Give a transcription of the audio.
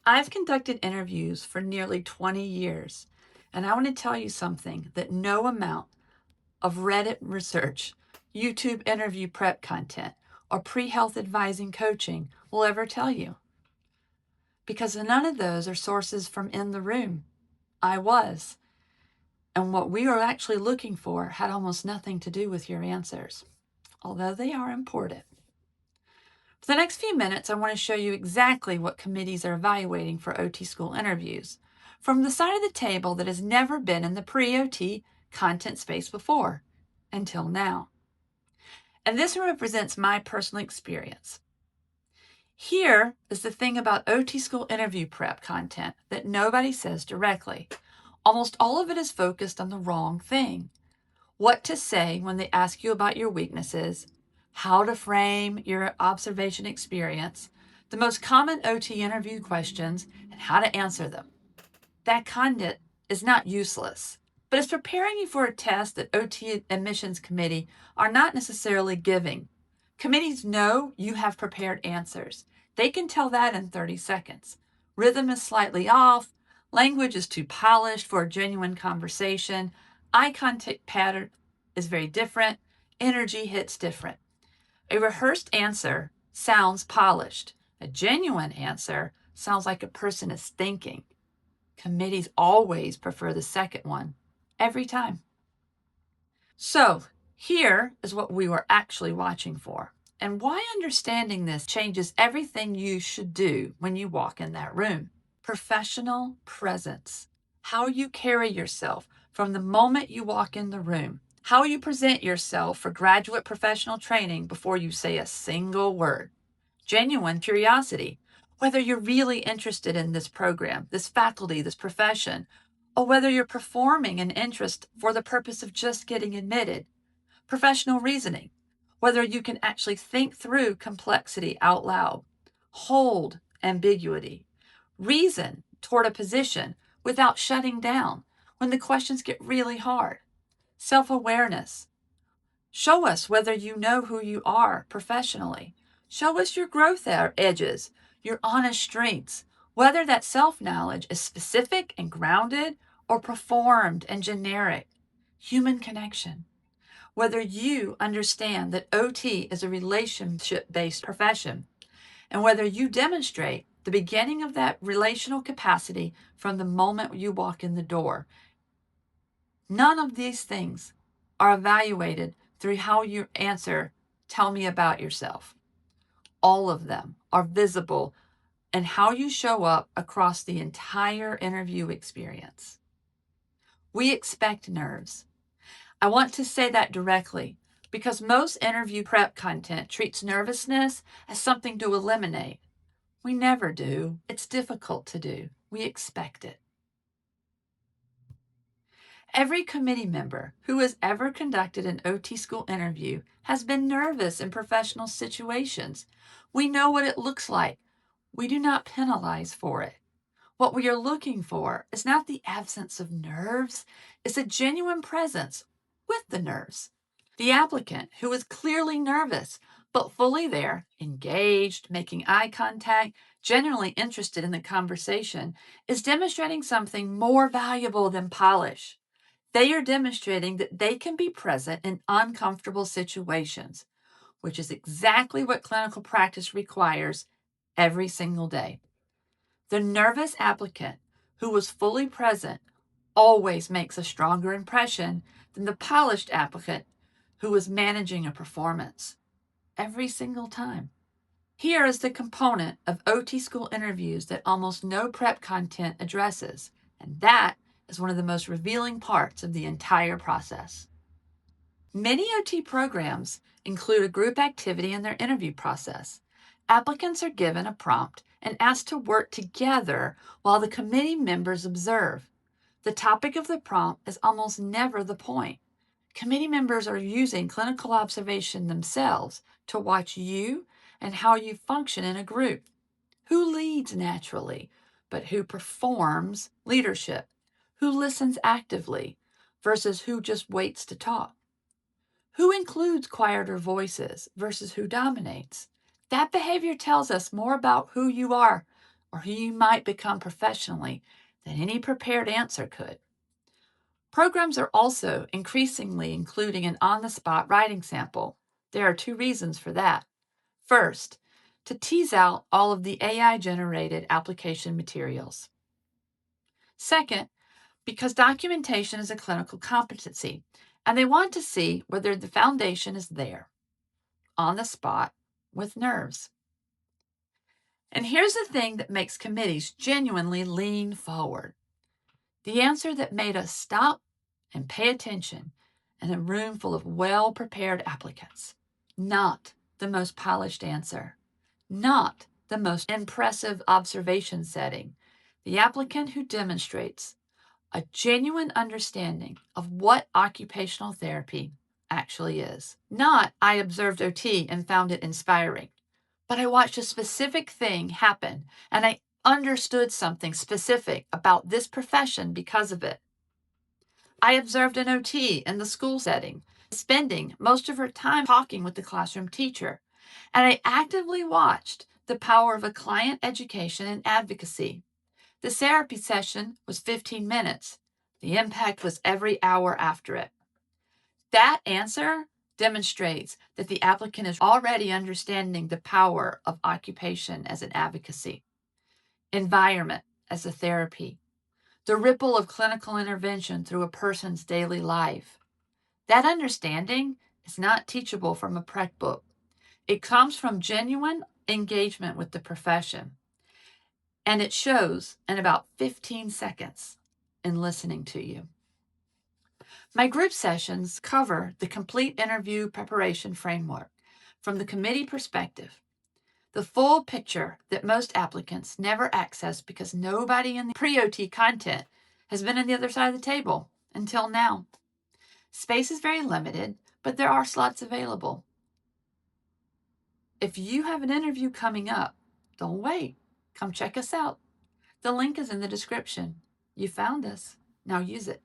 I've conducted interviews for nearly 20 years, and I want to tell you something that no amount of Reddit research, YouTube interview prep content, or pre-health advising coaching will ever tell you. Because none of those are sources from in the room. I was. And what we were actually looking for had almost nothing to do with your answers, although they are important. For the next few minutes, I want to show you exactly what committees are evaluating for OT school interviews from the side of the table that has never been in the pre-OT content space before, until now. And this represents my personal experience. Here is the thing about OT school interview prep content that nobody says directly. Almost all of it is focused on the wrong thing. What to say when they ask you about your weaknesses, how to frame your observation experience, the most common OT interview questions, and how to answer them. That content is not useless, but it's preparing you for a test that OT admissions committee are not necessarily giving. Committees know you have prepared answers. They can tell that in 30 seconds. Rhythm is slightly off, language is too polished for a genuine conversation, eye contact pattern is very different, energy hits different. A rehearsed answer sounds polished. A genuine answer sounds like a person is thinking. Committees always prefer the second one, every time. So here is what we were actually watching for, and why understanding this changes everything you should do when you walk in that room. Professional presence. How you carry yourself from the moment you walk in the room. How you present yourself for graduate professional training before you say a single word. Genuine curiosity. Whether you're really interested in this program, this faculty, this profession, or whether you're performing an interest for the purpose of just getting admitted. Professional reasoning. Whether you can actually think through complexity out loud. Hold ambiguity. Reason toward a position without shutting down when the questions get really hard. Self-awareness. Show us whether you know who you are professionally. Show us your growth edges, your honest strengths, whether that self-knowledge is specific and grounded or performed and generic. Human connection. Whether you understand that OT is a relationship-based profession, and whether you demonstrate the beginning of that relational capacity from the moment you walk in the door. None of these things are evaluated through how you answer, "Tell me about yourself." All of them are visible in how you show up across the entire interview experience. We expect nerves. I want to say that directly because most interview prep content treats nervousness as something to eliminate. We never do. It's difficult to do. We expect it. Every committee member who has ever conducted an OT school interview has been nervous in professional situations. We know what it looks like. We do not penalize for it. What we are looking for is not the absence of nerves, it's a genuine presence with the nerves. The applicant, who is clearly nervous, but fully there, engaged, making eye contact, genuinely interested in the conversation, is demonstrating something more valuable than polish. They are demonstrating that they can be present in uncomfortable situations, which is exactly what clinical practice requires every single day. The nervous applicant who was fully present always makes a stronger impression than the polished applicant who was managing a performance. Every single time. Here is the component of OT school interviews that almost no prep content addresses, and that is one of the most revealing parts of the entire process. Many OT programs include a group activity in their interview process. Applicants are given a prompt and asked to work together while the committee members observe. The topic of the prompt is almost never the point. Committee members are using clinical observation themselves to watch you and how you function in a group. Who leads naturally, but who performs leadership? Who listens actively versus who just waits to talk? Who includes quieter voices versus who dominates? That behavior tells us more about who you are or who you might become professionally than any prepared answer could. Programs are also increasingly including an on-the-spot writing sample. There are 2 reasons for that. First, to tease out all of the AI-generated application materials. Second, because documentation is a clinical competency, and they want to see whether the foundation is there, on the spot, with nerves. And here's the thing that makes committees genuinely lean forward. The answer that made us stop and pay attention in a room full of well-prepared applicants. Not the most polished answer. Not the most impressive observation setting. The applicant who demonstrates a genuine understanding of what occupational therapy actually is. Not, I observed OT and found it inspiring, but I watched a specific thing happen and I understood something specific about this profession because of it. I observed an OT in the school setting, spending most of her time talking with the classroom teacher, and I actively watched the power of a client education and advocacy. The therapy session was 15 minutes. The impact was every hour after it. That answer demonstrates that the applicant is already understanding the power of occupation as an advocacy, environment as a therapy, the ripple of clinical intervention through a person's daily life. That understanding is not teachable from a prep book. It comes from genuine engagement with the profession. And it shows in about 15 seconds in listening to you. My group sessions cover the complete interview preparation framework from the committee perspective, the full picture that most applicants never access because nobody in the pre-OT content has been on the other side of the table until now. Space is very limited, but there are slots available. If you have an interview coming up, don't wait. Come check us out. The link is in the description. You found us. Now use it.